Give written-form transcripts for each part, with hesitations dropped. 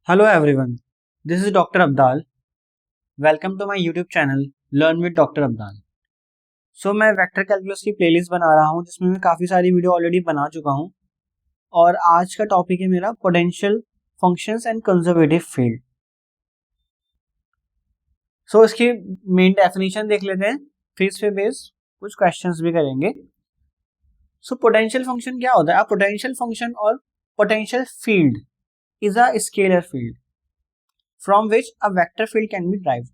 Hello everyone, this is Dr. Abdal. Welcome to my YouTube channel Learn with Dr. Abdal. मैं vector calculus की playlist बना रहा हूँ जिसमें मैं काफ़ी सारी वीडियो ऑलरेडी बना चुका हूँ और आज का टॉपिक है मेरा potential functions and conservative field. इसकी मेन डेफिनेशन देख लेते हैं, फिर इस पे बेस कुछ क्वेश्चंस भी करेंगे। पोटेंशियल फंक्शन क्या होता है? अ पोटेंशियल फंक्शन और potential field is a scalar field from which a vector field can be derived.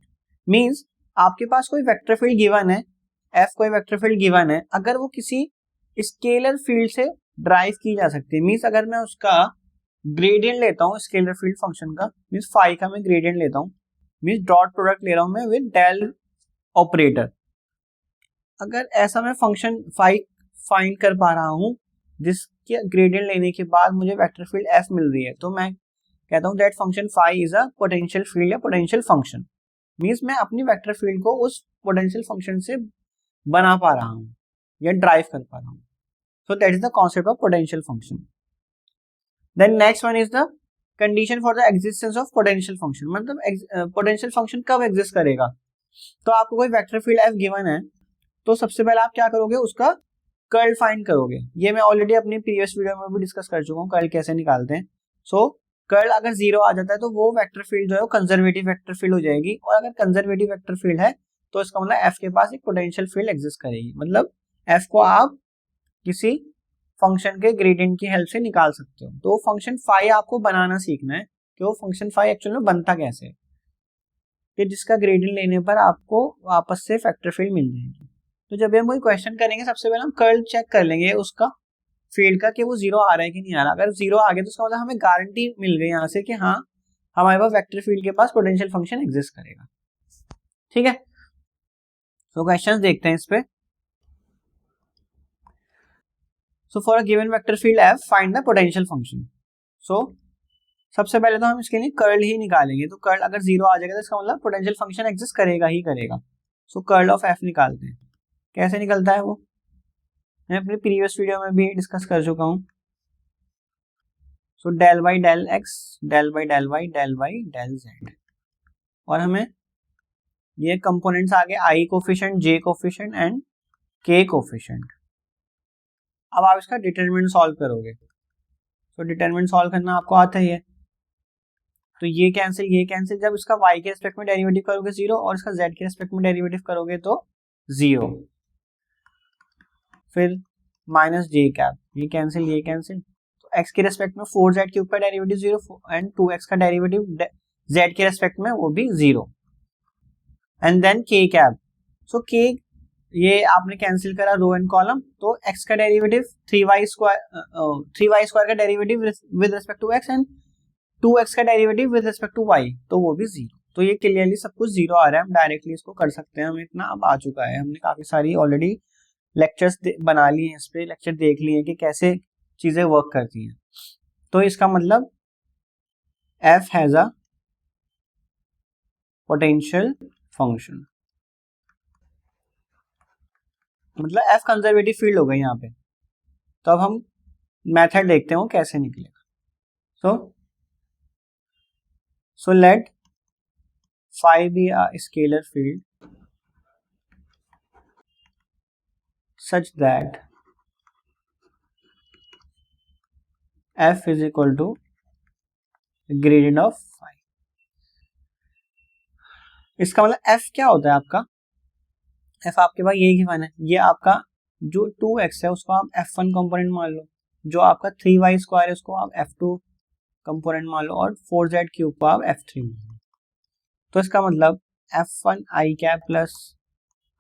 Means आपके पास कोई वेक्टर फील्ड गिवन है, एफ कोई वेक्टर फील्ड गिवन है, अगर वो किसी स्केलर फील्ड से ड्राइव की जा सकती है। मीन्स अगर मैं उसका ग्रेडियंट लेता हूँ स्केलर फील्ड फंक्शन का, मीन्स फाई का मैं ग्रेडियंट लेता हूँ, मीन्स डॉट प्रोडक्ट ले रहा हूँ मैं विद डेल ऑपरेटर। अगर ऐसा मैं फंक्शन फाई फाइंड कर पा रहा हूँ जिसके ग्रेडियंट लेने के बाद मुझे वेक्टर फील्ड एफ मिल रही है, तो मैं कहता हूँ that function phi is a potential field या पोटेंशियल फंक्शन। मीन्स मैं अपनी वेक्टर फील्ड को उस पोटेंशियल फंक्शन से बना पा रहा हूँ या ड्राइव कर पा रहा हूँ। So that is the concept of potential function. Then next one is the condition for the existence of potential function. मतलब पोटेंशियल फंक्शन कब एग्जिस्ट करेगा? तो आपको कोई वेक्टर फील्ड एफ गिवन है, तो सबसे पहले आप क्या करोगे, उसका कर्ल फाइंड करोगे। ये मैं ऑलरेडी अपनी प्रीवियस वीडियो में भी डिस्कस कर चुका हूँ, कर्ल कैसे निकालते हैं। कर्ल अगर 0 आ जाता है तो वो वेक्टर फील्ड जो है वो कंजर्वेटिव वेक्टर फील्ड हो जाएगी, और अगर कंजर्वेटिव वेक्टर फील्ड है तो इसका मतलब एफ के पास एक पोटेंशियल फील्ड एग्जिस्ट करेगी। मतलब एफ को आप किसी फंक्शन के ग्रेडियंट की हेल्प से निकाल सकते हो। तो फंक्शन फाई आपको बनाना सीखना है कि वो फंक्शन फाई एक्चुअली में बनता कैसे है, कि जिसका ग्रेडियंट लेने पर आपको वापस से वेक्टर फील्ड मिल जाएगी। तो जब हम कोई क्वेश्चन करेंगे सबसे पहले हम कर्ल चेक कर लेंगे उसका फील्ड का कि वो 0 आ रहा है कि नहीं आ रहा। अगर 0 आ गया तो उसका मतलब हमें गारंटी मिल गई यहाँ से कि हाँ हमारे पास वेक्टर फील्ड के पास पोटेंशियल फंक्शन एग्जिस्ट करेगा। ठीक है, तो क्वेश्चंस देखते हैं इस पे। For a given vector field F find the potential function. सबसे पहले तो हम इसके लिए कर्ल ही निकालेंगे। तो कर्ल अगर 0 आ जाएगा तो इसका मतलब पोटेंशियल फंक्शन एग्जिस्ट करेगा ही करेगा। कर्ल ऑफ एफ निकालते हैं। कैसे निकलता है वो मैं अपनी प्रीवियस वीडियो में भी डिस्कस कर चुका हूँ। Del by del x, del by del y, del by del z, और हमें ये कंपोनेंट्स आ गए i coefficient, j coefficient and k coefficient. अब आप इसका डिटरमिनेंट सॉल्व करोगे। डिटरमिनेंट सॉल्व करना आपको आता ही है। तो ये कैंसिल, जब इसका y के रेस्पेक्ट में डेरिवेटिव करोगे 0 और इसका z के रेस्पेक्ट में डेरिवेटिव करोगे तो 0। फिर माइनस जे कैप, ये कैंसिल, तो x के रेस्पेक्ट में 4z क्यूब का डेरिवेटिव 0 एंड 2x का डेरिवेटिव z के रेस्पेक्ट में वो भी 0, and then k cap. k ये आपने कैंसिल करा रो एंड कॉलम, तो x का डेरिवेटिव 3y स्क्वायर का derivative with respect to x and 2x का derivative with respect to y, तो वो भी 0। तो ये क्लियरली सब कुछ 0 आ रहा है, हम डायरेक्टली इसको कर सकते हैं। हमें इतना अब आ चुका है, हमने काफी सारी ऑलरेडी लेक्चर्स बना लिए हैं, इस पे लेक्चर देख लिए हैं कि कैसे चीजें वर्क करती हैं। तो इसका मतलब f has a potential function, मतलब f कंजर्वेटिव फील्ड हो गई यहाँ पे। तो अब हम मेथड देखते हैं वो कैसे निकलेगा। so let phi be a scalar field such that f is equal to gradient of phi। इसका मतलब f क्या होता है आपका? f आपके पास यही गिवन है, ये आपका जो 2x है उसको आप f1 कंपोनेंट मान लो, जो आपका 3y स्क्वायर है उसको आप f2 कंपोनेंट मान लो, और 4z क्यूब को आप f3 मान लो। तो इसका मतलब f1 i cap plus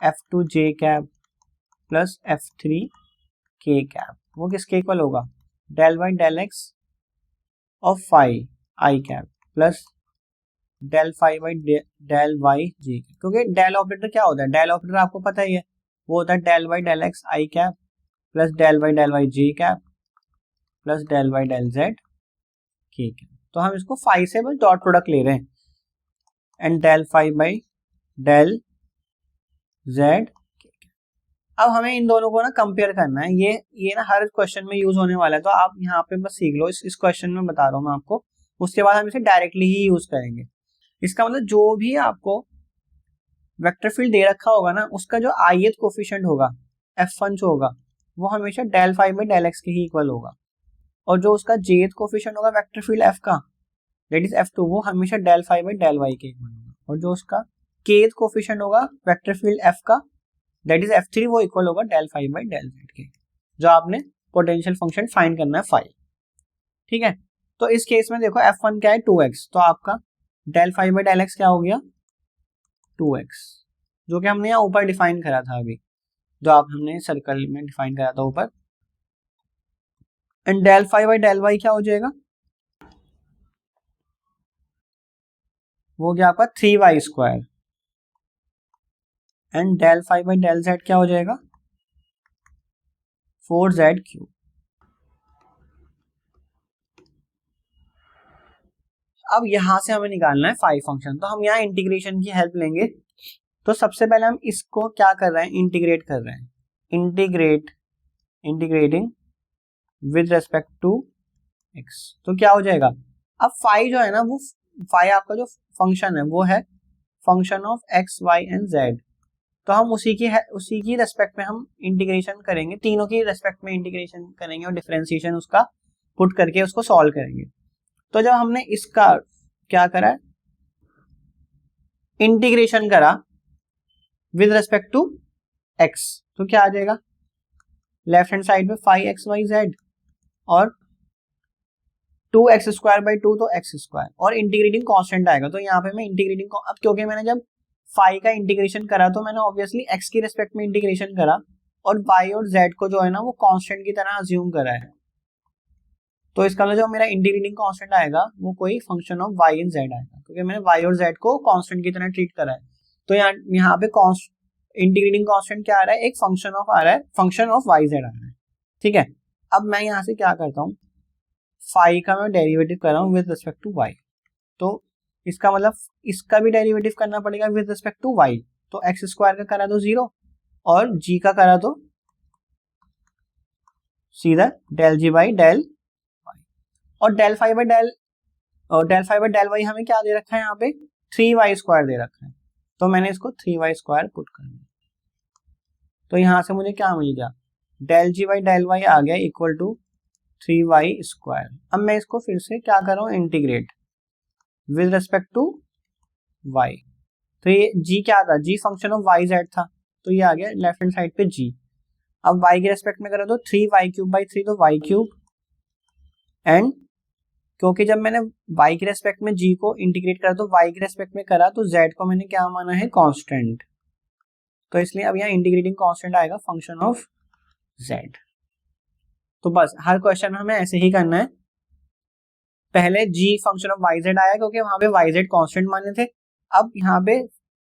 f2 j cap plus f3 k cap वो किसके इक्वल होगा? Del by del x of phi i cap plus del phi by del y j. क्योंकि डेल ऑपरेटर क्या होता है? डेल ऑपरेटर आपको पता ही है, वो होता है del by del x i cap plus del by del y j cap plus del by del z k cap. तो हम इसको फाई से बस डॉट प्रोडक्ट ले रहे हैं, and del phi by del z. अब हमें इन दोनों को ना कंपेयर करना है। ये ना हर क्वेश्चन में यूज होने वाला है, तो आप यहाँ पे बस सीख लो। इस क्वेश्चन में बता रहा हूँ मैं आपको, उसके बाद हम इसे डायरेक्टली ही यूज करेंगे। इसका मतलब जो भी आपको वेक्टर फील्ड दे रखा होगा ना, उसका जो ith कोफिशिएंट होगा f1 जो होगा वो हमेशा del phi by del x के ही इक्वल होगा, और जो उसका jth कोफिशिएंट होगा वेक्टर फील्ड f का दैट इज f2 वो हमेशा del phi by del y के इक्वल होगा, और जो उसका kth कोफिशिएंट होगा वेक्टर फील्ड f का दैट इज f3 वो इक्वल होगा del phi by del z के, जो आपने पोटेंशियल फंक्शन फाइंड करना है फाई। ठीक है, तो इस केस में देखो f1 क्या है 2x, तो आपका del phi by del x क्या हो गया 2x, जो कि हमने यहाँ ऊपर डिफाइन करा था अभी, जो आप हमने सर्कल में डिफाइन करा था ऊपर। And del phi by del y क्या हो जाएगा, वो गया आपका 3y square, and del phi by del z क्या हो जाएगा 4z क्यूब। अब यहां से हमें निकालना है फाई फंक्शन, तो हम यहाँ इंटीग्रेशन की हेल्प लेंगे। तो सबसे पहले हम इसको क्या कर रहे हैं, इंटीग्रेट कर रहे हैं, integrating with respect to x, तो क्या हो जाएगा, अब फाई जो है ना, वो फाई आपका जो फंक्शन है वो है function of x y and z, तो हम उसी की रेस्पेक्ट में हम इंटीग्रेशन करेंगे, तीनों की रेस्पेक्ट में इंटीग्रेशन करेंगे और डिफरेंशिएशन उसका पुट करके उसको सॉल्व करेंगे। तो जब हमने इसका क्या करा, इंटीग्रेशन करा विद रेस्पेक्ट टू x, तो क्या आ जाएगा लेफ्ट हैंड साइड में 5xyz और 2x स्क्वायर बाई 2 तो x स्क्वायर, और इंटीग्रेटिंग कांस्टेंट आएगा। तो यहाँ पे मैं इंटीग्रेटिंग, अब क्योंकि मैंने जब फाई का इंटीग्रेशन करा तो मैंने ऑब्वियसली x की रेस्पेक्ट में इंटीग्रेशन करा, और y और z को जो है ना वो कांस्टेंट की तरह अज्यूम करा है, तो इसका मतलब जो मेरा इंटीग्रेटिंग कांस्टेंट आएगा वो कोई function of y and z आएगा, क्योंकि मैंने y और z को कांस्टेंट की तरह ट्रीट करा है। तो यहाँ पे इंटीग्रेटिंग कांस्टेंट क्या आ रहा है, एक फंक्शन ऑफ आ रहा है, फंक्शन ऑफ y z आ रहा है। ठीक है, अब मैं यहाँ से क्या करता हूँ, फाई का मैं डेरिवेटिव कर रहा हूँ विद रिस्पेक्ट टू y, तो इसका मतलब इसका भी डेरिवेटिव करना पड़ेगा विद रिस्पेक्ट टू y, तो x स्क्वायर का करा तो 0 और g का करा तो सीधा del g by del y, और del phi by del y हमें क्या दे रखा है, यहाँ पे 3y स्क्वायर दे रखा है, तो मैंने इसको 3y स्क्वायर पुट कर दिया, तो यहाँ से मुझे क्या मिल गया, del g by del y आ गया इक्वल टू 3y स्क्वायर। अब मैं इसको फिर से क्या कर रहा हूँ, integrate with respect to y, तो ये g क्या था, g function of y z था, तो ये आ गया लेफ्ट हैंड साइड पे g। अब y के रेस्पेक्ट में करा तो 3y क्यूब बाई 3 तो y क्यूब, एंड क्योंकि जब मैंने y के रेस्पेक्ट में g को इंटीग्रेट करा तो y के रेस्पेक्ट में करा तो z को मैंने क्या माना है, कांस्टेंट, तो इसलिए अब यहाँ इंटीग्रेटिंग कांस्टेंट आएगा फंक्शन ऑफ z। तो बस हर क्वेश्चन में हमें ऐसे ही करना है, पहले g फंक्शन ऑफ yz आया क्योंकि वहां पे yz कांस्टेंट माने थे, अब यहाँ पे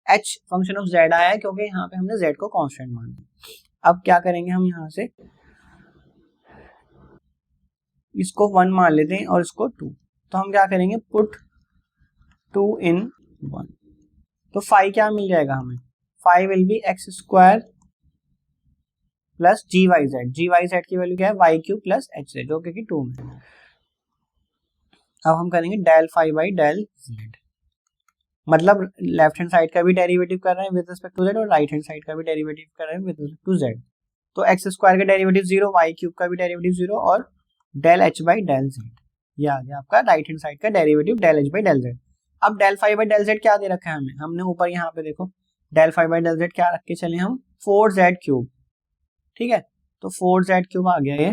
h फंक्शन ऑफ z आया है क्योंकि यहाँ पे हमने z को कांस्टेंट माना। अब क्या करेंगे, हम यहाँ से इसको 1 मान लेते हैं और इसको 2, तो हम क्या करेंगे, पुट 2 इन 1, तो फाई क्या मिल जाएगा हमें, phi will be x square plus g y z की वैल्यू क्या है y cube plus h z, जो कि 2 में। अब हम करेंगे del phi by del z, मतलब लेफ्ट हैंड साइड का भी डेरिवेटिव कर रहे हैं विद रिस्पेक्ट टू जेड और राइट हैंड साइड का भी डेरिवेटिव कर रहे हैं विद रिस्पेक्ट टू जेड, तो एक्स स्क्वायर का डेरिवेटिव 0, y क्यूब का भी डेरिवेटिव 0 और del h by del z, ये आ गया आपका राइट हैंड साइड का derivative del h by del z. अब del phi by del z क्या दे रखा है हमें, हमने ऊपर यहाँ पे देखो del phi by del z क्या रख के चले हम, 4z क्यूब, ठीक है, तो 4z क्यूब आ गया ये,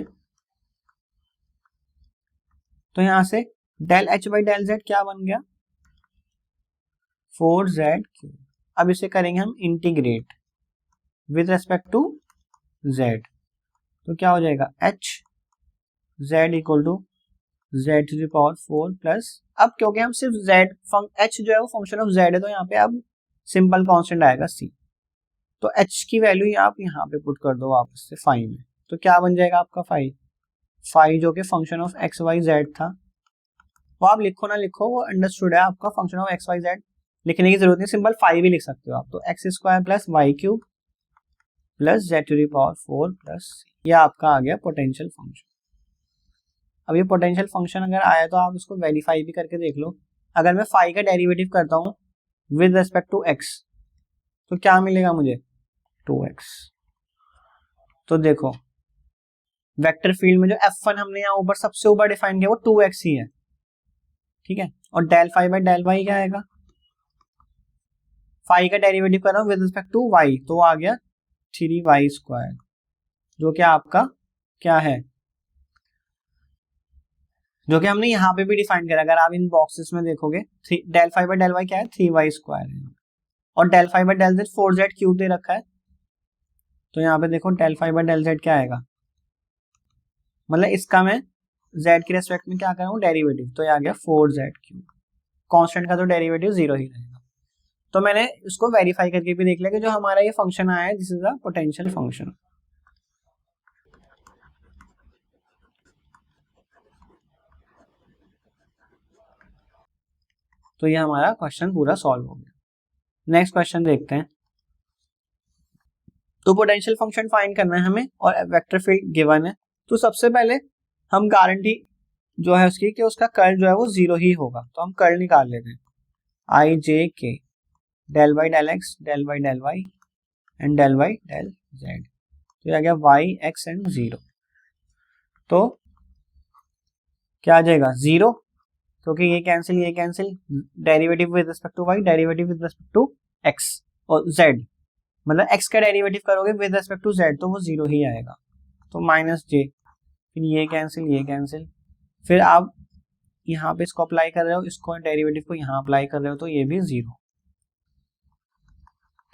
तो यहाँ से del h by del z क्या बन गया 4z क्यूब। अब इसे करेंगे हम integrate with respect to z, तो क्या हो जाएगा h z equal to z to the power 4 plus, अब क्योंकि हम सिर्फ z h जो है वो फंक्शन ऑफ z है, तो यहाँ पे अब सिंपल कांस्टेंट आएगा c, तो h की वैल्यू आप यहाँ पे पुट कर दो वापस से फाई में, तो क्या बन जाएगा आपका फाई जो कि function of x y z था, वो आप लिखो ना लिखो वो अंडरस्टूड है, आपका function of x y z लिखने की जरूरत नहीं, सिंपल फाई भी लिख सकते हो आप, तो x square plus y cube plus z to the power 4 plus, ये आपका आ गया पोटेंशियल फंक्शन। अब ये पोटेंशियल फंक्शन अगर आया तो आप इसको वेरीफाई भी करके देख लो। अगर मैं फाई का डेरिवेटिव करता हूँ विद रेस्पेक्ट टू एक्स तो क्या मिलेगा मुझे 2x। तो देखो वेक्टर फील्ड में जो F1 हमने यहाँ ऊपर सबसे ऊपर डिफाइन किया वो 2x ही है, ठीक है। और del phi by del y क्या आएगा, फाई का डेरिवेटिव कर रहा हूँ विद रिस्पेक्ट टू y तो आ गया 3y², जो कि आपका क्या है, जो कि हमने यहाँ पे भी डिफाइन करा। अगर आप इन बॉक्सेस में देखोगे del phi by del y क्या है 3y² है, और del phi by del z 4z³ दे रखा है। तो यहाँ पे देखो del phi by del z क्या आएगा, मतलब इसका मैं z के रेस्पेक्ट में क्या कर रहा हूँ डेरिवेटिव, तो ये आ गया 4z³। कांस्टेंट का तो डेरिवेटिव 0 ही रहेगा। तो मैंने इसको वेरीफाई करके भी देख लिया कि जो हमारा ये फंक्शन आया है this is a potential function. तो ये हमारा क्वेश्चन पूरा सॉल्व हो गया। नेक्स्ट क्वेश्चन देखते हैं। तो पोटेंशियल फंक्शन फाइंड करना है हमें और वेक्टर फील्ड गिवन है। तो सबसे पहले हम गारंटी जो है उसकी कि उसका कर्ल जो है वो 0 ही होगा, तो हम कर्ल निकाल लेते हैं i j k del by del x del by del y and del by del z. तो ये आ गया वाई एक्स एंड 0। तो क्या आ जाएगा 0, क्योंकि ये cancel derivative with respect to y derivative with respect to x और जेड, मतलब एक्स का डेरिवेटिव करोगे विद रिस्पेक्ट टू जेड तो वो 0 ही आएगा। तो माइनस जे, फिर ये कैंसिल, फिर आप यहाँ पे इसको अप्लाई कर रहे हो, इसको डेरिवेटिव को यहाँ अप्लाई कर रहे हो तो ये भी 0,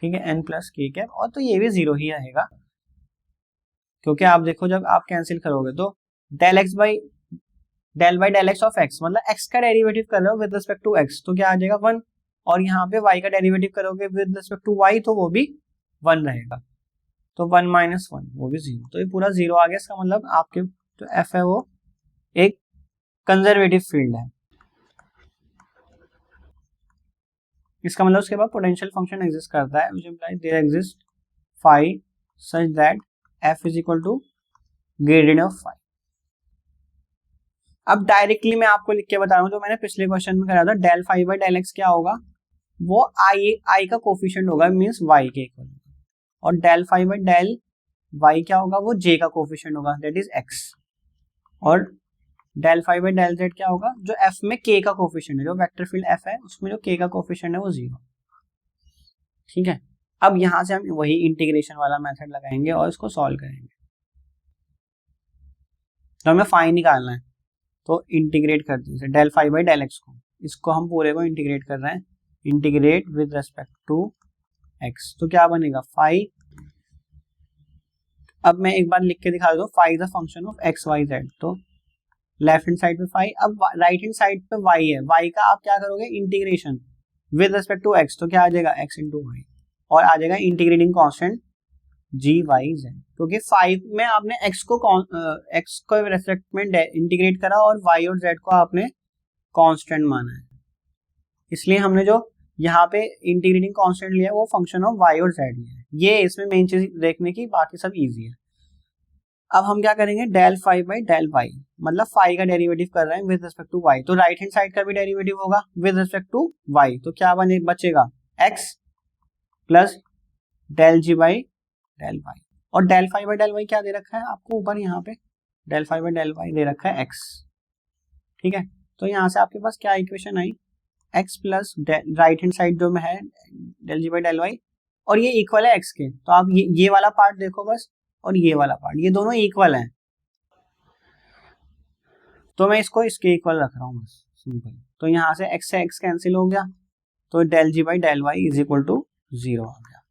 ठीक है। n प्लस के कैप, और तो ये भी 0 ही आएगा, क्योंकि आप देखो जब आप कैंसिल करोगे तो del by del x of x, मतलब एक्स का डेरिवेटिव कर रहे हो विद रिस्पेक्ट टू एक्स तो क्या आ जाएगा 1, और यहाँ पे y का डेरिवेटिव करोगे विद रिस्पेक्ट टू y तो वो भी 1 रहेगा, तो 1 माइनस 1 वो भी 0। तो ये पूरा 0 आ गया। इसका मतलब आपके जो f है वो एक कंजर्वेटिव फील्ड है। इसका मतलब उसके बाद पोटेंशियल फंक्शन एग्जिस्ट करता है, which implies there exist phi such that f is equal to gradient of phi. अब डायरेक्टली मैं आपको लिख के बता रहा हूँ, जो मैंने पिछले क्वेश्चन में कराया था del phi by del x क्या होगा, वो आई का कोफिशिएंट होगा, मींस y के इक्वल, और del phi by del y क्या होगा, वो j का कोफिशिएंट होगा दैट इज x, और del phi by del z क्या होगा, जो f में k का कोफिशिएंट है, जो वेक्टर फील्ड f है उसमें जो k का कोफिशिएंट है वो 0, ठीक है। अब यहां से हम वही इंटीग्रेशन वाला मेथड लगाएंगे और इसको सॉल्व करेंगे। तो हमें फाई निकालना है, तो इंटीग्रेट कर दीजिए del phi by del x को, इसको हम पूरे को इंटीग्रेट कर रहे हैं, integrate with respect to x, तो क्या बनेगा फाई। अब मैं एक बार लिख के दिखा दूं, phi is a function of x y z, तो लेफ्ट हैंड साइड पे फाई, अब राइट हैंड साइड पे वाई है, वाई का आप क्या करोगे integration with respect to x, तो क्या आ जाएगा एक्स इंटू वाई, और आ जाएगा integrating constant g y z, क्योंकि 5 में आपने x को रेस्पेक्ट में इंटीग्रेट करा और y और z को आपने कांस्टेंट माना है, इसलिए हमने जो यहाँ पे इंटीग्रेटिंग कांस्टेंट लिया है वो फंक्शन ऑफ y और z लिया है। ये इसमें मेन चीज देखने की, बाकी सब इजी है। अब हम क्या करेंगे del phi by del y, मतलब फाई का डेरिवेटिव कर रहे हैं विद रिस्पेक्ट टू वाई, तो राइट हैंड साइड का भी डेरिवेटिव होगा विद रिस्पेक्ट टू वाई, तो क्या बचेगा x plus del g by del y, और del phi by del y क्या दे रखा है आपको ऊपर, यहाँ पे del phi by del y दे रखा है x, ठीक है। तो यहाँ से आपके पास क्या इक्वेशन आई, x plus right hand side जो में है del g by del y, और ये इक्वल है x के, तो आप ये वाला पार्ट देखो बस, और ये वाला पार्ट, ये दोनों इक्वल हैं, तो मैं इसको इसके इक्वल रख रहा हूँ बस सिंपल। तो यहाँ से x कैंसिल हो गया, तो del g by del y is equal to 0 आ गया।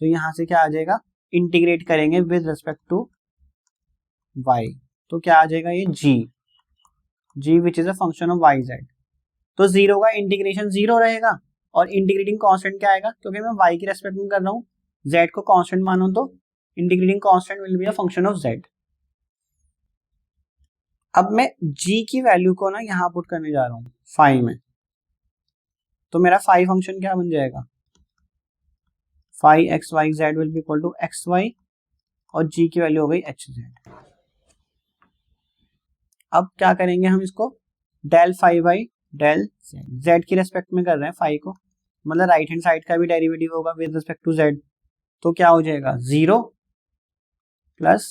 तो यहाँ से क्या आ जाएगा, इंटीग्रेट करेंगे विद रिस्पेक्ट टू y, तो क्या आ जाएगा ये g which is a function of y z, तो 0 का इंटीग्रेशन 0 रहेगा, और इंटीग्रेटिंग कांस्टेंट क्या आएगा, क्योंकि मैं y की रेस्पेक्ट में कर रहा हूँ, z को कांस्टेंट मानो तो integrating constant will be a function of z। अब मैं g की वैल्यू को ना यहाँ पुट करने जा रहा हूँ फाई में, तो मेरा फाई फंक्शन क्या बन जाएगा, phi x y z will be equal to x y, और g की वैल्यू हो गई एच जेड। अब क्या करेंगे हम इसको, del phi by del z की रेस्पेक्ट में कर रहे हैं फाई को, मतलब राइट हैंड साइड का भी डेरिवेटिव होगा विद रिस्पेक्ट टू जेड, तो क्या हो जाएगा 0 plus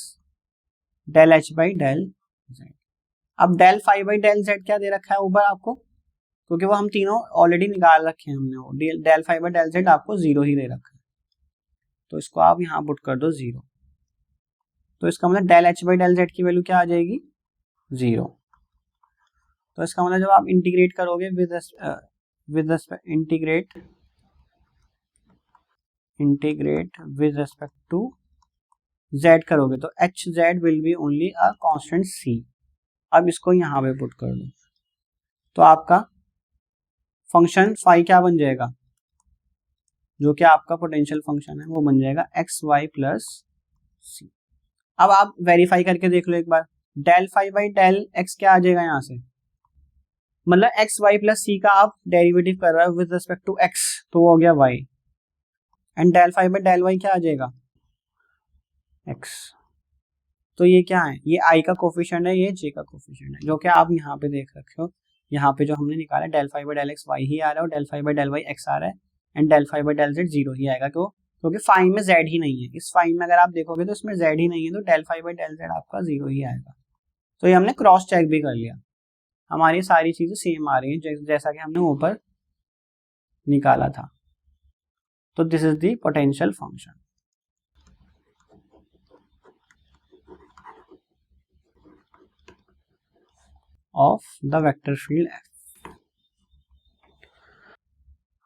del h by del z. अब del phi by del z क्या दे रखा है ऊपर आपको, क्योंकि वो हम तीनों ऑलरेडी निकाल रखे हैं हमने, वो del phi by del z आपको 0 ही दे रखा है, तो इसको आप यहाँ पुट कर दो 0, तो इसका मतलब del h by del z की वैल्यू क्या आ जाएगी 0। तो इसका मतलब जब आप इंटीग्रेट करोगे with integrate with respect to z करोगे तो h z will be only a constant c। अब इसको यहाँ पे पुट कर दो तो आपका फंक्शन फाई क्या बन जाएगा, जो कि आपका पोटेंशियल फंक्शन है वो बन जाएगा एक्स वाई प्लस सी। अब आप वेरीफाई करके देख लो एक बार, del phi by del x क्या आ जाएगा यहाँ से, मतलब एक्स वाई प्लस सी का आप डेरिवेटिव कर रहे हो विद रिस्पेक्ट टू एक्स, तो वो हो गया y, and del phi by del y क्या आ जाएगा एक्स। तो ये क्या है, ये आई का कोफिशिएंट है, ये जे का कोफिशिएंट है, जो कि आप यहाँ पे देख रखे हो, यहाँ पे जो हमने निकाला del phi by del x y ही आ रहा है और del phi by del y x आ रहा है, and del phi by del z 0 ही आएगा, क्यों, क्योंकि फाई में जेड ही नहीं है, इस फाई में अगर आप देखोगे तो इसमें जेड ही नहीं है, तो del phi by del z आपका 0 ही आएगा। तो ये हमने क्रॉस चेक भी कर लिया, हमारी सारी चीजें सेम आ रही हैं जैसा कि हमने ऊपर निकाला था। तो this is the potential function of the vector field f।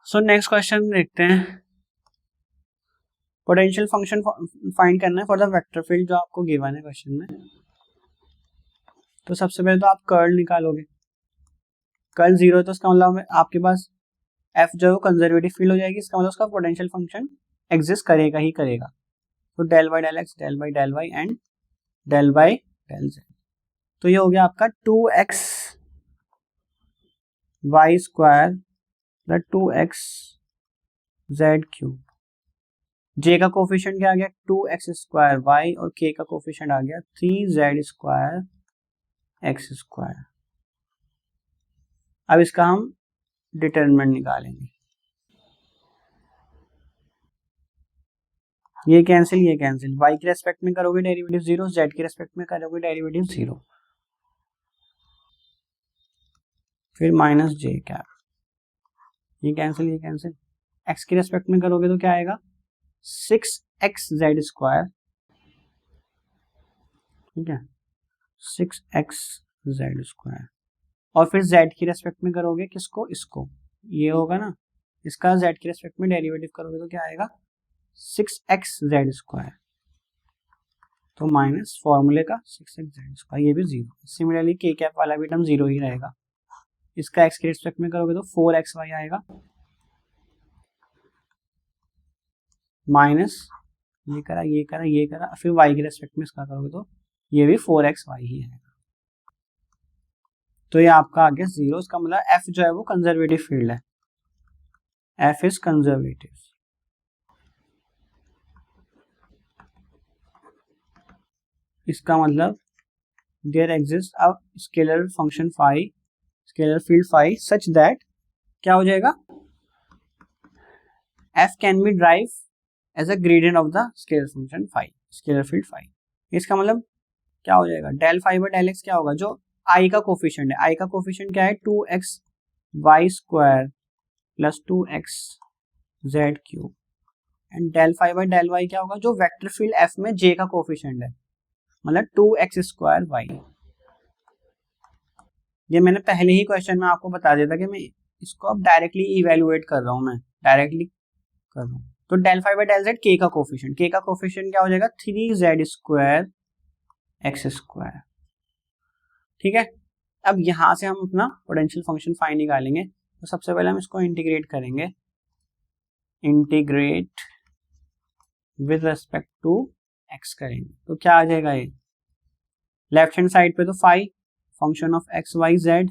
So next question देखते हैं, पोटेंशियल फंक्शन फाइंड करना है फॉर द वेक्टर फील्ड जो आपको गिवन है क्वेश्चन में। तो सबसे पहले तो आप कर्ल निकालोगे, कर्ल 0 है तो इसका मतलब आपके पास f जो है वो कंजर्वेटिव फील्ड हो जाएगी, इसका मतलब उसका पोटेंशियल फंक्शन एग्जिस्ट करेगा ही करेगा। तो del by del x, del by del y and del by del z, तो ये हो गया आपका 2x y square plus 2x z cube. J का कोफिशिएंट क्या आ गया 2x स्क्वायर वाई, और k का कोफिशिएंट आ गया 3z स्क्वायर एक्स स्क्वायर। अब इसका हम डिटरमिनेंट निकालेंगे, ये कैंसिल ये कैंसिल, y के रेस्पेक्ट में करोगे डेरिवेटिव 0, z के रेस्पेक्ट में करोगे डेरिवेटिव 0, फिर माइनस जे कैप, ये कैंसिल, x के रेस्पेक्ट में करोगे तो क्या आएगा 6xz स्क्वायर, ठीक है 6xz स्क्वायर, और फिर z की रेस्पेक्ट में करोगे किसको, इसको, ये होगा ना, इसका z की रेस्पेक्ट में डेरिवेटिव करोगे तो क्या आएगा 6xz स्क्वायर, तो माइनस फॉर्मूले का 6xz स्क्वायर, ये भी 0। सिमिलरली k कैप वाला भी टर्म 0 ही रहेगा, इसका x के रेस्पेक्ट में करोगे तो 4xy आएगा, माइनस ये करा, फिर y के रेस्पेक्ट में इसका करोगे तो ये भी 4xy ही आएगा। तो ये आपका आ गया 0, इसका मतलब f जो है वो कंजर्वेटिव फील्ड है, f इज कंजर्वेटिव। इसका मतलब there exist a scalar function phi, scalar field phi such that क्या हो जाएगा, f can be derived as a gradient of the scalar function phi, scalar field phi. इसका मतलब क्या हो जाएगा, del phi by del x क्या होगा, जो i का कोफिशिएंट है, i का कोफिशिएंट क्या है 2x y square plus 2x z cube, and del phi by del y क्या होगा, जो वेक्टर फील्ड f में j का कोफिशिएंट है, मतलब 2x स्क्वायर वाई। ये मैंने पहले ही क्वेश्चन में आपको बता दिया था कि मैं इसको अब डायरेक्टली इवेलुएट कर रहा हूँ, मैं डायरेक्टली कर रहा हूँ। तो del phi by del z k का कोफिशिएंट क्या हो जाएगा 3z स्क्वायर एक्स स्क्वायर, ठीक है। अब यहां से हम अपना पोटेंशियल फंक्शन फाइंड निकालेंगे, तो सबसे पहले हम इसको इंटीग्रेट करेंगे, integrate with respect to x करेंगे तो क्या आ जाएगा, ये लेफ्ट हैंड साइड पे तो phi function of x y z,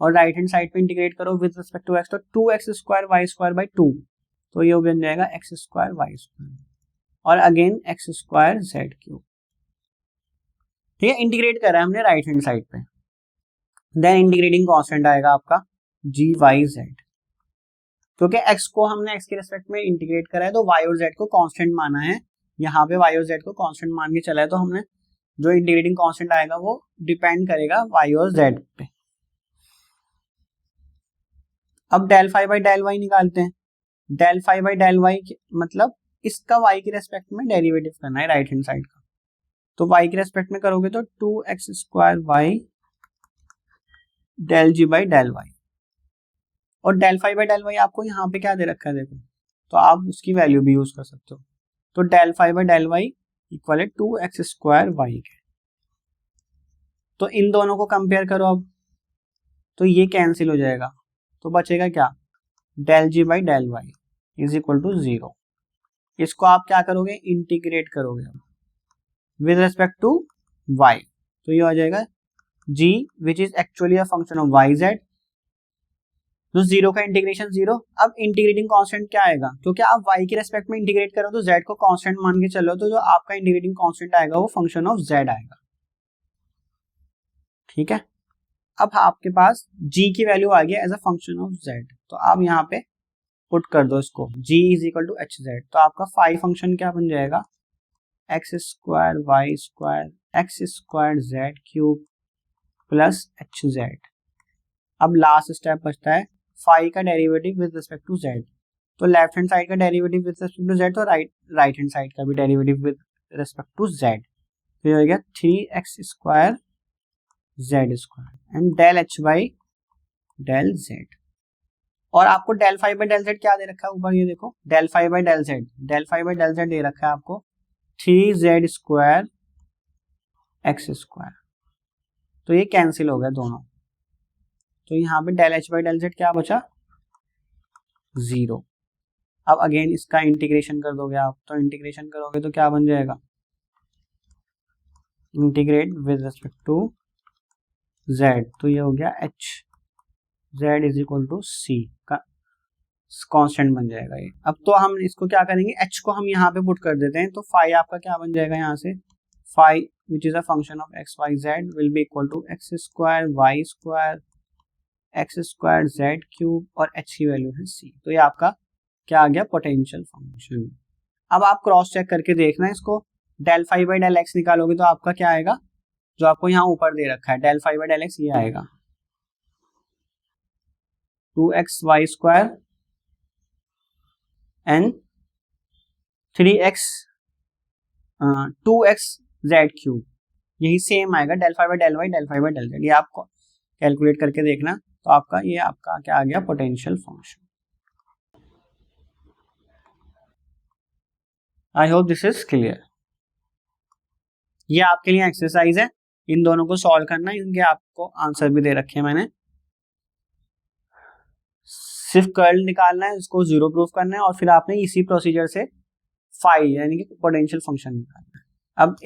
और राइट हैंड साइड पे इंटीग्रेट करो विद रिस्पेक्ट टू एक्स, तो 2x square y square by 2, तो ये बन जाएगा एक्स स्क्वायर वाई स्क्वायर, और again x square z cube, ठीक है, इंटीग्रेट करा है हमने राइट हैंड साइड पे, देन इंटीग्रेटिंग कांस्टेंट आएगा आपका जी वाई जेड, क्योंकि x को हमने x के रेस्पेक्ट में इंटीग्रेट करा है तो y और z को कांस्टेंट माना है, यहाँ पे y और z को कांस्टेंट मान के चला है, तो हमने जो इंटीग्रेटिंग कांस्टेंट आएगा वो डिपेंड करेगा y और z पे। अब del phi by del y निकालते हैं। Del phi by del y मतलब इसका y के रेस्पेक्ट में डेरिवेटिव करना है राइट हैंड साइड का, तो y के रेस्पेक्ट में करोगे तो 2x square y del g by del y, और del phi by del y आपको यहाँ पे क्या दे रखा है देखो, तो आप उसकी वैल्यू भी यूज कर सकते हो, तो del phi by del y equal है 2x स्क्वायर वाई के। तो इन दोनों को कंपेयर करो अब, तो ये कैंसिल हो जाएगा, तो बचेगा क्या, del g by del y is equal to 0। इसको आप क्या करोगे, इंटीग्रेट करोगे विद रिस्पेक्ट टू y, तो ये हो जाएगा g which is actually a function of y z, तो 0 का इंटीग्रेशन 0। अब इंटीग्रेटिंग कांस्टेंट क्या आएगा, क्योंकि आप y के रेस्पेक्ट में इंटीग्रेट करो तो z को कांस्टेंट मान के चलो, तो जो आपका इंटीग्रेटिंग कांस्टेंट आएगा वो फंक्शन ऑफ z आएगा। ठीक है, अब आपके पास g की वैल्यू आ गई as a function of z, तो आप यहाँ पे पुट कर दो इसको, g is equal to h z, तो आपका फाई फंक्शन क्या बन जाएगा, x square y square x square z cube plus h z. अब लास्ट स्टेप बचता है फाई का derivative with respect to z, तो लेफ्ट हैंड साइड का derivative with respect to z, तो राइट हैंड साइड का भी derivative with respect to z, तो ये हो गया 3x square z square and del h by del z. और आपको del phi by del z क्या दे रखा है ऊपर, ये देखो del phi by del z, del phi by del z दे रखा है आपको 3z स्क्वायर एक्स स्क्वायर, तो ये कैंसिल हो गया दोनों, तो यहाँ पे del h by del z क्या बचा 0। अब अगेन इसका इंटीग्रेशन कर दोगे आप, तो इंटीग्रेशन करोगे तो क्या बन जाएगा, integrate with respect to z, तो ये हो गया h z is equal to c का कांस्टेंट बन जाएगा ये। अब तो हम इसको क्या करेंगे, h को हम यहाँ पे पुट कर देते हैं, तो फाई आपका क्या बन जाएगा यहाँ से, phi which is a function of x y z will be equal to x square y square x square z cube और h की वैल्यू है c, तो ये आपका क्या आ गया, पोटेंशियल फंक्शन। अब आप क्रॉस चेक करके देखना इसको, del phi by del x निकालोगे तो आपका क्या आएगा, जो आपको यहाँ ऊपर दे रखा है del phi by del x, ये आएगा 2x y square and 3x 2x z cube, यही सेम आएगा del phi by del y del phi by del z, ये आपको कैलकुलेट करके देखना, तो आपका ये आपका क्या आ गया, potential function. I hope this is clear. ये आपके लिए एक्सरसाइज है, इन दोनों को सॉल्व करना है, इनके आपको आंसर भी दे रखे हैं मैंने, सिर्फ कर्ल निकालना है, इसको 0 प्रूफ करना है, और फिर आपने इसी प्रोसीजर से फाई यानी कि पोटेंशियल फंक्शन निकालना है। अब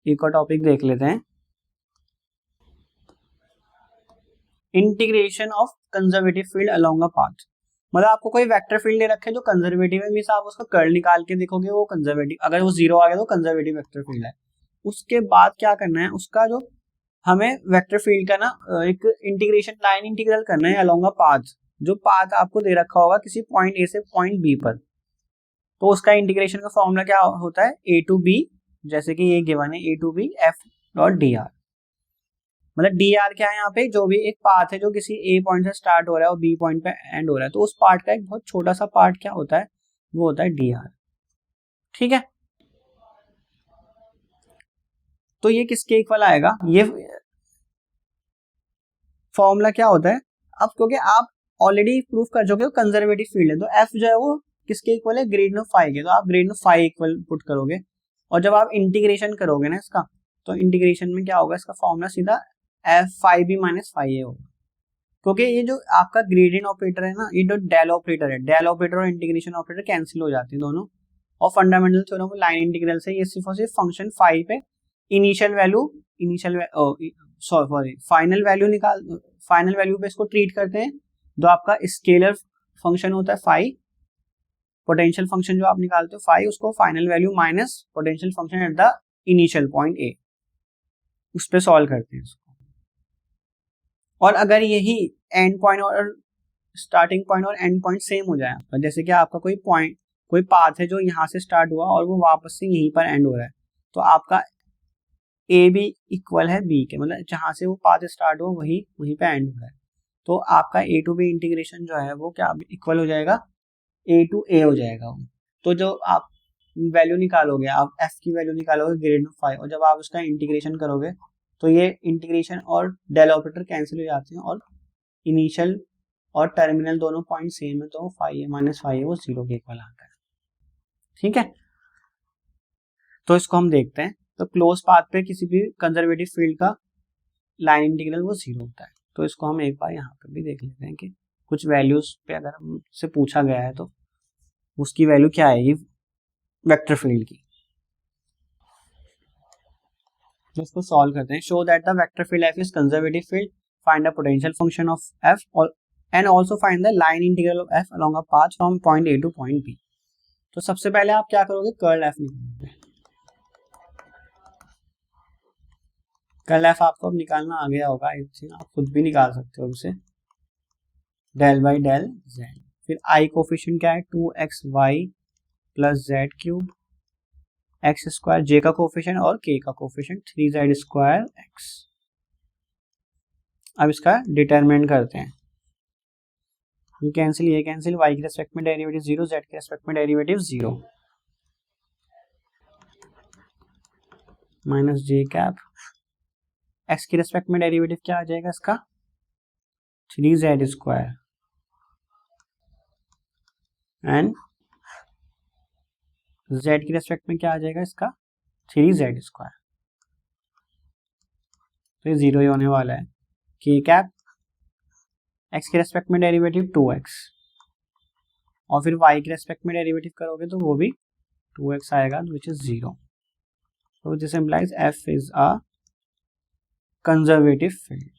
एक और टॉपिक देख लेते हैं, integration of conservative field along a path. मतलब आपको कोई वेक्टर फील्ड दे रखे जो कंजर्वेटिव है, मींस आप उसका कर्ल निकाल के देखोगे वो कंजर्वेटिव, अगर वो 0 आ गया तो कंजर्वेटिव वेक्टर फील्ड है। उसके बाद क्या करना है, उसका जो हमें वेक्टर फील्ड का ना एक इंटीग्रेशन लाइन इंटीग्रल करना है अलोंग अ पाथ, जो पाथ आपको दे रखा होगा किसी पॉइंट ए से पॉइंट बी पर, तो उसका इंटीग्रेशन का फॉर्मूला क्या होता है, ए टू बी, जैसे कि ये गिवन है a to b f dot d r. मतलब डी आर क्या है यहाँ पे, जो भी एक पाथ है जो किसी ए पॉइंट से स्टार्ट हो रहा है और बी पॉइंट पे एंड हो रहा है, तो उस पार्ट का एक बहुत छोटा सा पार्ट क्या होता है, वो होता है डी आर। ठीक है, तो ये किसके इक्वल आएगा, ये फॉर्मूला क्या होता है। अब क्योंकि आप ऑलरेडी प्रूफ कर चुके हो कंजर्वेटिव फील्ड है, तो एफ जो है वो किसके इक्वल है, ग्रेड ऑफ फाई के, तो आप grade of phi equal put करोगे, और जब आप इंटीग्रेशन करोगे ना इसका, तो इंटीग्रेशन में क्या होगा, इसका फॉर्मूला सीधा f phi b minus phi a होगा, क्योंकि ये जो आपका ग्रेडियंट ऑपरेटर है ना, ये जो डेल ऑपरेटर है, डेल ऑपरेटर और इंटीग्रेशन ऑपरेटर कैंसिल हो जाते हैं दोनों, और फंडामेंटल थ्योरम लाइन इंटीग्रल से ये सिर्फ और सिर्फ फंक्शन फाई पे इनिशियल फाइनल वैल्यू पे इसको ट्रीट करते हैं, जो आपका स्केलर फंक्शन होता है फाई, पोटेंशियल फंक्शन जो आप निकालते हो फाई, उसको final value minus potential function at the initial point A, उस पर सॉल्व करते हैं इसको। और अगर यही एंड पॉइंट और स्टार्टिंग पॉइंट और एंड पॉइंट सेम हो जाए आपका, जैसे कि आपका कोई पाथ है जो यहाँ से स्टार्ट हुआ और वो वापस से यहीं पर एंड हो रहा है, तो आपका ए भी इक्वल है बी के, मतलब जहाँ से वो पाथ स्टार्ट हुआ वहीं पे एंड हो रहा है, तो आपका ए टू बी इंटीग्रेशन जो है वो क्या इक्वल हो जाएगा, ए टू ए हो जाएगा वो। तो जो आप वैल्यू निकालोगे, आप एफ की वैल्यू निकालोगे ग्रेड ऑफ 5, और जब आप उसका इंटीग्रेशन करोगे तो ये इंटीग्रेशन और डेल ऑपरेटर कैंसिल हो जाते हैं, और इनिशियल और टर्मिनल दोनों पॉइंट सेम है, तो 5 माइनस 5 वो 0 के इक्वल आता है। ठीक है, तो इसको हम देखते हैं। तो क्लोज पाथ पे किसी भी कंजर्वेटिव फील्ड का लाइन इंटीग्रल वो 0 होता है। तो इसको हम एक बार यहाँ पे भी देख लेते हैं कि कुछ वैल्यूज पे अगर हमसे पूछा गया है तो उसकी वैल्यू क्या आएगी वेक्टर फील्ड की। तो इसको सॉल्व करते हैं। Show that the vector field f is conservative field, find the potential function of f और and also find the line integral of f along a path from point a to point b. तो सबसे पहले आप क्या करोगे, curl f निकालोगे। Curl f आपको अब निकालना आ गया होगा, आप खुद भी निकाल सकते हो उसे, डेल बाई डेल जेड। फिर आई कोफिशिएंट क्या है, 2xy प्लस z cube, x square j का कोफिशिएंट और के का कोफिशिएंट 3z स्क्वायर एक्स। अब इसका डिटरमिनेंट करते हैं। ये कैंसिल, ये कैंसिल, y के रेस्पेक्ट में डेरिवेटिव 0, z के रेस्पेक्ट में डेरिवेटिव 0, माइनस जे कैप, x के रेस्पेक्ट में डेरिवेटिव क्या आ जाएगा इसका, 3z स्क्वायर, एंड z के रेस्पेक्ट में क्या आ जाएगा इसका 3z स्क्वायर। तो ये 0 ही होने वाला है। k कैप, x के रेस्पेक्ट में डेरिवेटिव 2x, और फिर y के रेस्पेक्ट में डेरिवेटिव करोगे तो वो भी 2x आएगा, which is 0। So this implies f is a conservative field.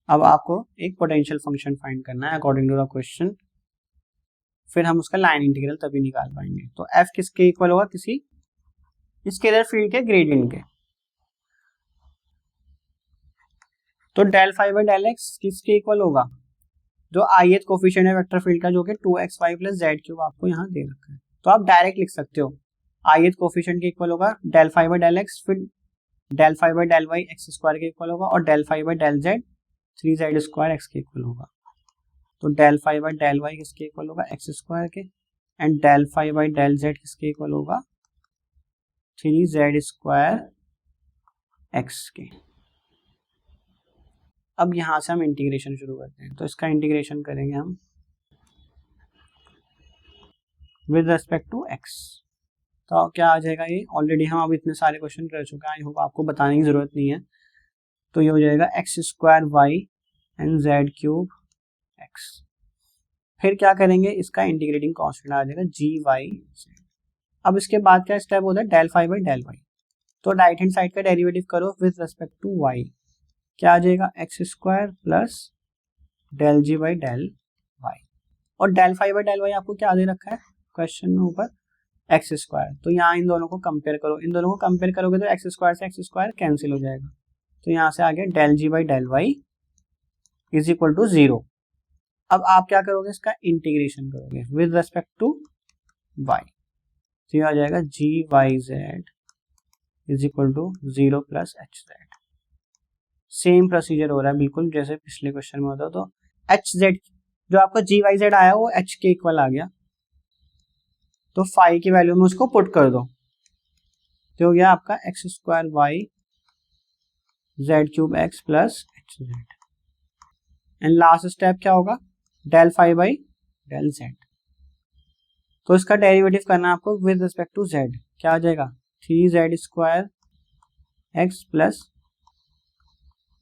अब आपको एक पोटेंशियल फंक्शन फाइंड करना है अकॉर्डिंग टू द क्वेश्चन, फिर हम उसका लाइन इंटीग्रल तभी निकाल पाएंगे। तो f किसके इक्वल होगा, किसी स्केलर फील्ड के ग्रेडियंट के। तो del phi by del x किसके इक्वल होगा, जो ith कोफिशिएंट है वेक्टर फील्ड का, जो कि 2xy प्लस जेड क्यूब आपको यहाँ दे रखा है। तो आप डायरेक्ट लिख सकते हो ith कोफिशिएंट के इक्वल होगा del phi by del x, फिर del phi by del y x square के इक्वल होगा, और del phi by del z 3z square x के इक्वल होगा। तो del phi by del y किसके इक्वल होगा, एक्स स्क्वायर के, and del phi by del z किसके इक्वल होगा, 3z स्क्वायर एक्स के। अब यहां से हम इंटीग्रेशन शुरू करते हैं। तो इसका इंटीग्रेशन करेंगे हम विद रेस्पेक्ट टू एक्स। तो क्या आ जाएगा, ये ऑलरेडी हम अब इतने सारे क्वेश्चन कर चुके हैं, आई होप आपको बताने की जरूरत नहीं है। तो ये हो जाएगा x square y and z cube x. फिर क्या करेंगे, इसका इंटीग्रेटिंग कांस्टेंट आ जाएगा जी वाई जेड। अब इसके बाद क्या स्टेप होता है, del phi by del y. तो राइट हैंड साइड का डेरिवेटिव करो विद रेस्पेक्ट टू वाई, क्या आ जाएगा x square plus del g by del y. और del phi by del y आपको क्या दे रखा है क्वेश्चन में ऊपर, एक्स स्क्वायर। तो यहाँ इन दोनों को कंपेयर करो, इन दोनों को कंपेयर करोगे तो एक्स स्क्वायर से एक्स स्क्वायर कैंसिल हो जाएगा। तो यहाँ से आ गया del g by del y is equal to 0। अब आप क्या करोगे, इसका इंटीग्रेशन करोगे विद रेस्पेक्ट टू वाई। तो ये आ जाएगा g y z is equal to 0 plus h z. Same procedure हो रहा है बिल्कुल जैसे पिछले क्वेश्चन में होता। तो एच जेड जो आपका जी वाई जेड आया वो एच के इक्वल आ गया, तो फाई की वैल्यू में उसको पुट कर दो, तो हो गया आपका x square y z cube x plus h z. And last step क्या होगा, del phi by del z. तो इसका डेरिवेटिव करना है आपको विद रिस्पेक्ट टू जेड, क्या आ जाएगा 3z square x plus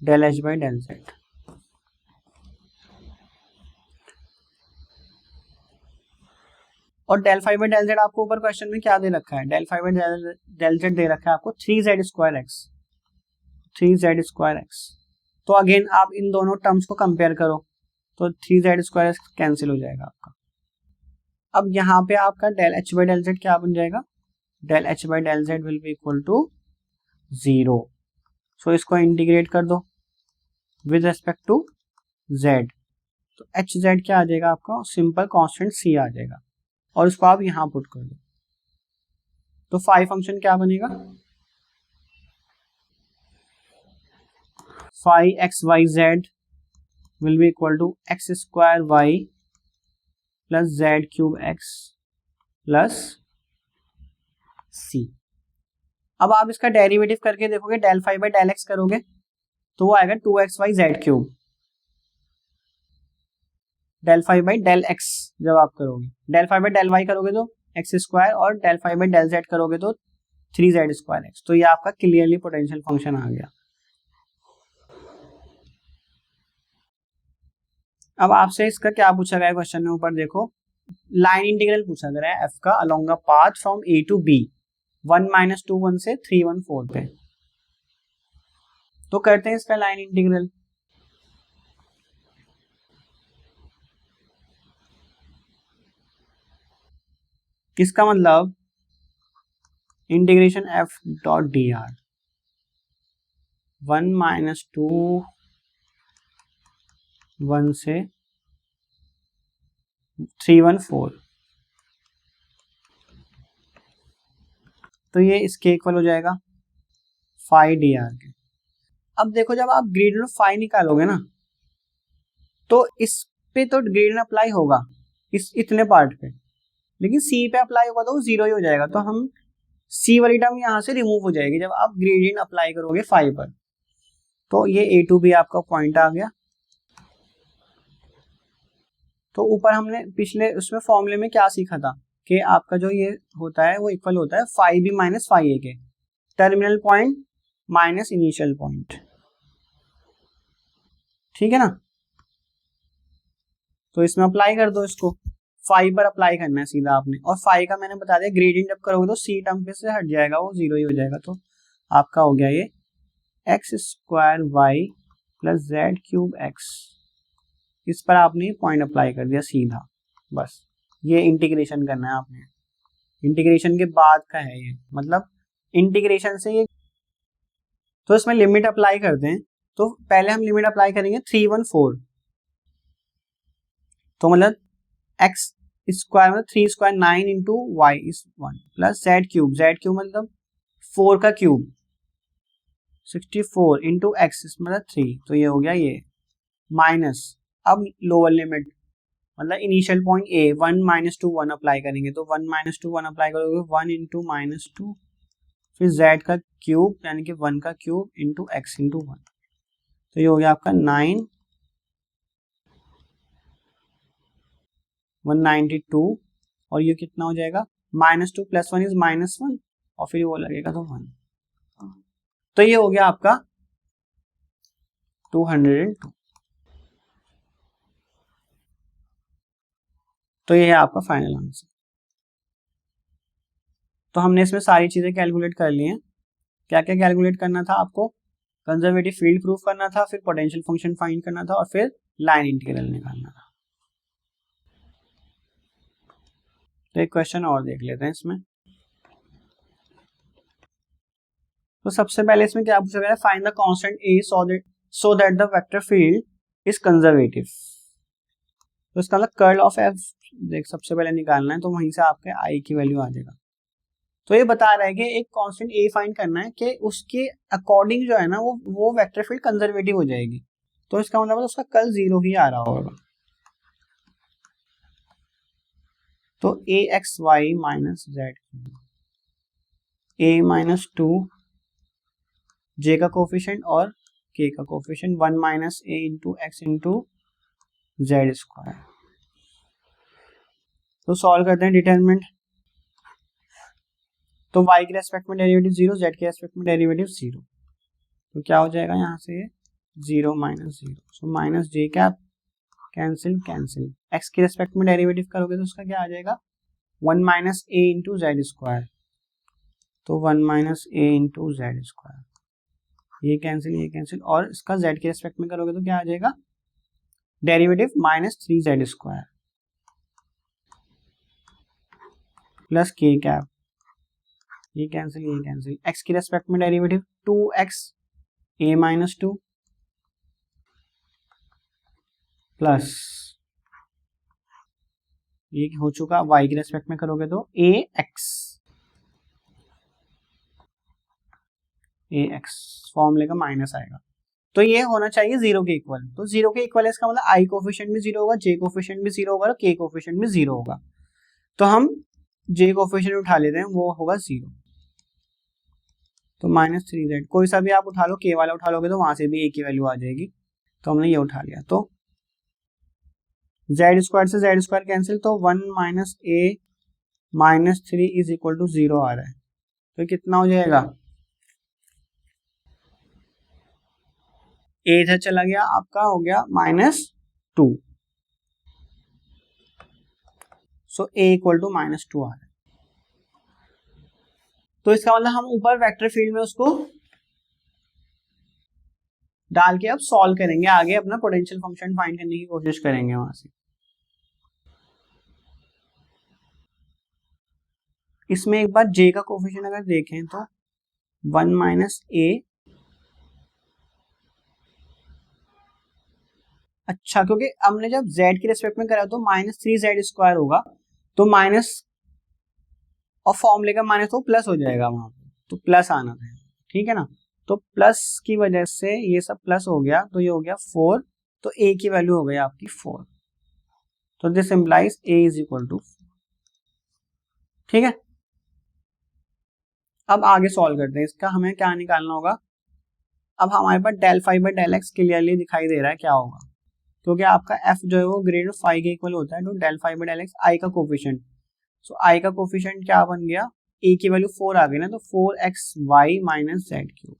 del h by del z. और del phi by del z आपको ऊपर क्वेश्चन में क्या दे रखा है, del phi by del z दे रखा है आपको 3z square x, 3z square x. तो अगेन आप इन दोनों टर्म्स को कंपेयर करो, तो 3z स्क्वायर एक्स कैंसिल हो जाएगा आपका। अब यहाँ पे आपका del h by del z क्या बन जाएगा, del h by del z will be equal to 0। So इसको इंटीग्रेट कर दो विद रेस्पेक्ट टू जेड, तो एच जेड क्या आ जाएगा आपका, सिंपल कांस्टेंट सी आ जाएगा, और उसको आप यहाँ पुट कर दो, तो फाई फंक्शन क्या बनेगा, phi x y z will be equal to x square y plus z cube x plus c. अब आप इसका डेरिवेटिव करके देखोगे, del phi by del x करोगे तो वो आएगा 2xy z cube, del phi by del x जब आप करोगे, del phi by del y करोगे तो एक्स स्क्वायर, और del phi by del z करोगे तो 3z स्क्वायर एक्स। तो ये आपका क्लियरली पोटेंशियल फंक्शन आ गया। अब आपसे इसका क्या पूछा गया क्वेश्चन में, ऊपर देखो लाइन इंटीग्रल पूछा गया है एफ का along a path from A to B 1-2 1 से 3 1 4 पे। तो करते हैं इसका लाइन इंटीग्रल। इसका मतलब integration F dot d are 1-2 1 से 3 1 4, तो ये इसके इक्वल हो जाएगा फाई डी आर के। अब देखो जब आप ग्रेडियंट ऑफ फाई निकालोगे ना, तो इस पे तो ग्रेडियंट अप्लाई होगा इस इतने पार्ट पे, लेकिन सी पे अप्लाई होगा तो वो 0 ही हो जाएगा, तो हम सी वाली टर्म यहाँ से रिमूव हो जाएगी जब आप ग्रेडियंट अप्लाई करोगे फाई पर। तो ये ए टू बी आपका पॉइंट आ गया। तो ऊपर हमने पिछले उसमें फॉर्मूले में क्या सीखा था कि आपका जो ये होता है वो इक्वल होता है फाई बी माइनस फाई ए के, terminal point minus initial point, ठीक है ना। तो इसमें अप्लाई कर दो, इसको फाई पर अप्लाई करना है सीधा आपने, और फाई का मैंने बता दिया ग्रेडियंट जब करोगे तो सी टर्म पे से हट जाएगा, वो 0 ही हो जाएगा। तो आपका हो गया ये x square y plus z cube x, इस पर आपने पॉइंट अप्लाई कर दिया सीधा, बस ये इंटीग्रेशन करना है आपने। इंटीग्रेशन के बाद का है ये, मतलब इंटीग्रेशन से ये, तो इसमें लिमिट अप्लाई करते हैं। तो पहले हम लिमिट अप्लाई करेंगे 3 1 4, तो मतलब एक्स स्क्वायर मतलब 3 square 9 into y is 1 plus z cube मतलब 4 का क्यूब 64 इंटू एक्स मतलब 3, तो ये हो गया ये माइनस, अब लोअर लिमिट मतलब इनिशियल पॉइंट ए 1-2 1 अप्लाई करेंगे, तो 1-2 1 अप्लाई करोगे 1 इंटू -2 फिर z का क्यूब यानी कि 1 का क्यूब इंटू एक्स इंटू 1, तो ये हो गया आपका 9 192, और ये कितना हो जाएगा -2 + 1 इज -1, और फिर वो लगेगा तो 1, तो ये हो गया आपका 202। तो ये है आपका फाइनल आंसर। तो हमने इसमें सारी चीजें कैलकुलेट कर ली हैं। क्या क्या कैलकुलेट करना था आपको, कंजर्वेटिव फील्ड प्रूफ करना था, फिर पोटेंशियल फंक्शन फाइंड करना था, और फिर लाइन इंटीग्रल निकालना था। तो एक क्वेश्चन और देख लेते हैं इसमें। तो सबसे पहले इसमें क्या पूछा गया है, find the constant A so that the vector field is conservative. तो इसका मतलब कर्ल ऑफ एफ देख सबसे पहले निकालना है, तो वहीं से आपके आई की वैल्यू आ जाएगा। तो ये बता रहा है कि एक कांस्टेंट ए फाइंड करना है कि उसके अकॉर्डिंग जो है ना वो वेक्टर फील्ड कंजर्वेटिव हो जाएगी, तो इसका मतलब उसका कर्ल 0 ही आ रहा होगा। तो a x y minus z, a - 2 j का कोफिशिएंट और के का coefficient 1 - a into x into z square. तो सॉल्व करते हैं डिटरमिनेंट। तो y के रेस्पेक्ट में डेरिवेटिव 0, z के रेस्पेक्ट में डेरिवेटिव 0, तो क्या हो जाएगा यहाँ से 0 - 0, सो माइनस जे कैप कैंसिल, x के रेस्पेक्ट में डेरिवेटिव करोगे तो उसका क्या आ जाएगा 1 - a इंटू जेड स्क्वायर, तो 1 - a इंटू जेड स्क्वायर, ये कैंसिल, और इसका z के रेस्पेक्ट में करोगे तो क्या आ जाएगा डेरिवेटिव -3z स्क्वायर प्लस के कैप ये कैंसिल, x की रेस्पेक्ट में derivative 2x a minus 2 plus ये हो चुका, y की रेस्पेक्ट में करोगे तो ax फॉर्मूले का माइनस आएगा, तो ये होना चाहिए जीरो के इक्वल। तो जीरो के इक्वल है इसका मतलब i कोफिशिएंट भी जीरो होगा, j कोफिशिएंट भी जीरो होगा और k कोफिशिएंट भी जीरो होगा। तो हम j कोफिशिएंट उठा लेते हैं, वो होगा जीरो, तो -3z। कोई सा भी आप उठा लो, k वाला उठा लोगे तो वहां से भी a की वैल्यू आ जाएगी, तो हमने ये उठा लिया। तो z स्क्वायर से z स्क्वायर कैंसिल, तो 1 minus a minus 3 is equal to 0 आ रहा है, तो कितना हो जाएगा, a इधर चला गया, आपका हो गया -2, सो a इक्वल टू -2 आ रहा है। तो इसका मतलब हम ऊपर वेक्टर फील्ड में उसको डाल के अब सॉल्व करेंगे, आगे अपना पोटेंशियल फंक्शन फाइंड करने की कोशिश करेंगे वहां से। इसमें एक बार j का कोफिशिएंट अगर देखें तो 1 माइनस a, अच्छा क्योंकि हमने जब z की रेस्पेक्ट में करा तो -3z स्क्वायर होगा, तो माइनस और फॉर्मूले का माइनस तो प्लस हो जाएगा वहां पे, तो प्लस आना था, ठीक है ना। तो प्लस की वजह से ये सब प्लस हो गया, तो ये हो गया 4, तो a की वैल्यू हो गई आपकी 4, तो this implies a is equal to 4, ठीक है। अब आगे सॉल्व करते हैं, इसका हमें क्या निकालना होगा। अब हमारे पास del phi by del x clearly दिखाई दे रहा है क्या होगा, क्योंकि आपका f जो है वो ग्रेड फाई के इक्वल होता है, तो del phi by del x i का कोफिशिएंट, सो i का कोफिशिएंट क्या बन गया, a की वैल्यू 4 आ गई ना, तो 4xy minus z cube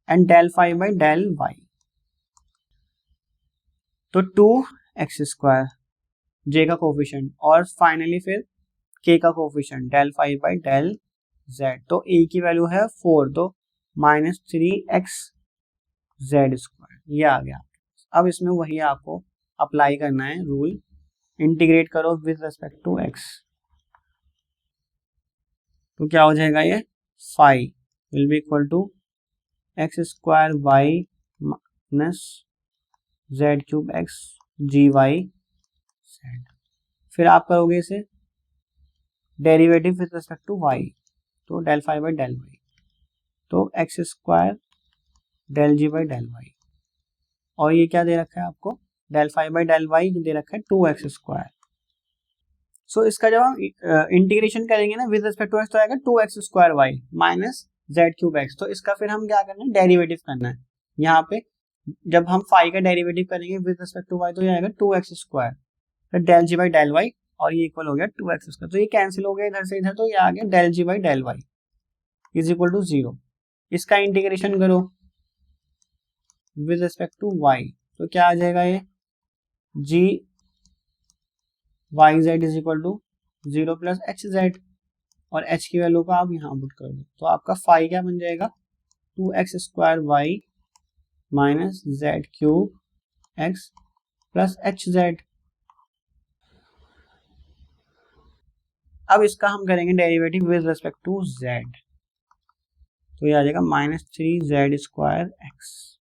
and del phi by del y, तो 2x स्क्वायर j का कोफिशिएंट और फाइनली फिर k का coefficient del phi by del z, तो a की वैल्यू है 4, तो -3x z स्क्वायर, ये आ गया। अब इसमें वही आपको अप्लाई करना है रूल, इंटीग्रेट करो विद रिस्पेक्ट टू x, तो क्या हो जाएगा, ये phi will be equal to x square y minus z cube x g y z, फिर आप करोगे इसे derivative with respect to y, तो del phi by del y, तो x square del g by del y, और ये क्या दे रखा है आपको, del phi by del y दे रखा है 2x स्क्वायर। सो इसका जब हम इंटीग्रेशन करेंगे ना विद रिस्पेक्ट टू x, तो आएगा 2x square y minus z cube x, तो इसका फिर हम क्या करना है, डेरिवेटिव करना है। यहाँ पे जब हम फाई का डेरिवेटिव करेंगे विद रिस्पेक्ट टू y, तो ये आएगा 2x स्क्वायर, फिर del g by del y, और ये इक्वल हो गया 2x स्क्वायर, तो ये कैंसिल हो गया इधर से इधर, तो ये आ गया del g by del y is equal to 0। इसका इंटीग्रेशन करो विद रिस्पेक्ट टू y, तो क्या आ जाएगा, ये g y z is equal to 0 plus h z, और h की वैल्यू को आप यहाँ पुट कर दो, तो आपका फाई क्या बन जाएगा, 2x square y minus z cube x plus h z. अब इसका हम करेंगे derivative with respect to z, तो ये आ जाएगा -3z square x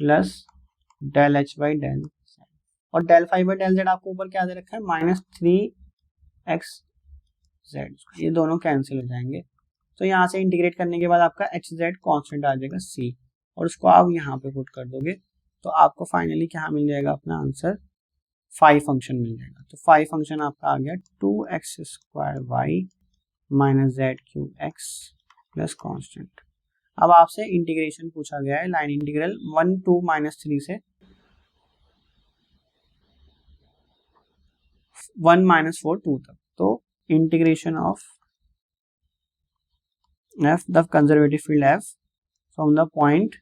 plus del h by del, और del phi by del z आपको ऊपर क्या दे रखा है, -3x जेड, ये दोनों कैंसिल हो जाएंगे, तो यहाँ से इंटीग्रेट करने के बाद आपका एच जेड कॉन्स्टेंट आ जाएगा c, और उसको आप यहाँ पे पुट कर दोगे, तो आपको फाइनली क्या मिल जाएगा, अपना आंसर फाई फंक्शन मिल जाएगा। तो फाई फंक्शन आपका आ गया 2x square y minus z cube x plus constant. अब आपसे इंटीग्रेशन पूछा गया है, लाइन इंटीग्रल 1 2 -3 से 1 -4 2 तक, तो integration of f the conservative field f from the point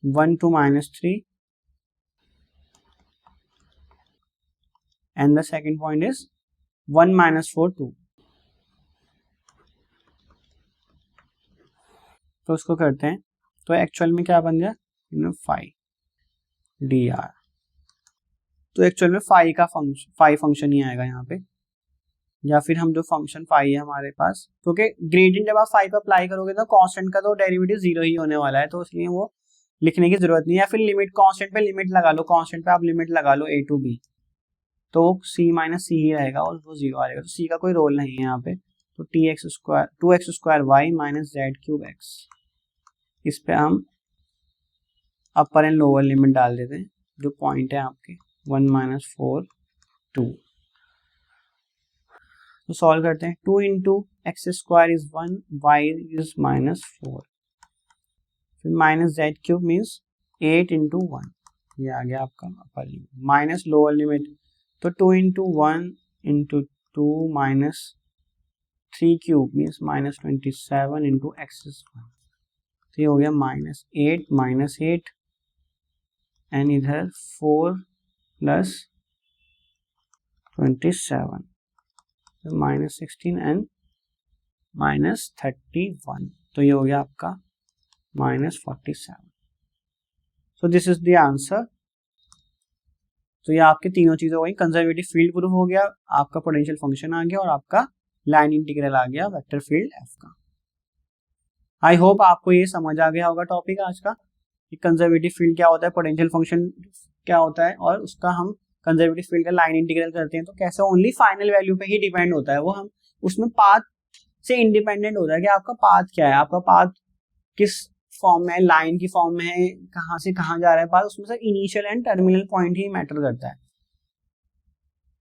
1 to -3 and the second point is 1 -4 2, तो उसको करते हैं, तो एक्चुअल में क्या बन गया, फाई डी आर, तो एक्चुअल में फाई फंक्शन ही आएगा यहाँ पे, या फिर हम जो फंक्शन फाई है हमारे पास, क्योंकि ग्रेडियंट जब आप फाई पे अप्लाई करोगे तो कांस्टेंट का तो डेरिवेटिव जीरो ही होने वाला है, तो इसलिए वो लिखने की जरूरत नहीं है। या फिर लिमिट कांस्टेंट पे लिमिट लगा लो, कांस्टेंट पे आप लिमिट लगा लो a टू b, तो c माइनस सी ही रहेगा और वो जीरो आएगा, तो c का कोई रोल नहीं है यहाँ पे। तो two x square y minus z cube x, इस पे हम अपर एंड लोअर लिमिट डाल देते हैं, जो पॉइंट है आपके 1 माइनस 4 2। तो सॉल्व करते हैं। 2 into x square is 1, y is minus 4, फिर minus z cube means 8 into 1, ये आ गया आपका upper limit, minus lower limit, तो 2 into 1 into 2 minus 3 cube means minus 27 into x square, तो ये हो गया माइनस 8 एंड इधर 4 प्लस 27, माइनस 16 एंड माइनस 31, तो ये हो गया आपका minus 47। So this is the answer. तो ये आपके तीनों चीजें हो गई, कंजर्वेटिव फील्ड प्रूफ हो गया, आपका पोटेंशियल फंक्शन आ गया और आपका लाइन इंटीग्रल आ गया वेक्टर फील्ड एफ का। आई होप आपको ये समझ आ गया होगा टॉपिक आज का कि कंजर्वेटिव फील्ड क्या होता है, पोटेंशियल फंक्शन क्या होता है, और उसका हम कंजर्वेटिव फील्ड का लाइन इंटीग्रल करते हैं तो कैसे ओनली फाइनल वैल्यू पे ही डिपेंड होता है वो, हम उसमें पाथ से इंडिपेंडेंट होता है कि आपका पाथ क्या है, आपका पाथ किस फॉर्म में है, लाइन की फॉर्म में है, कहाँ से कहाँ जा रहा है पाथ, उसमें से initial and terminal point he matter करता है।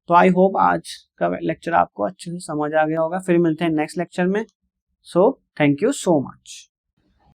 तो आई होप आज का लेक्चर आपको अच्छे से समझ आ गया होगा, फिर मिलते हैं नेक्स्ट लेक्चर में। So thank you so much.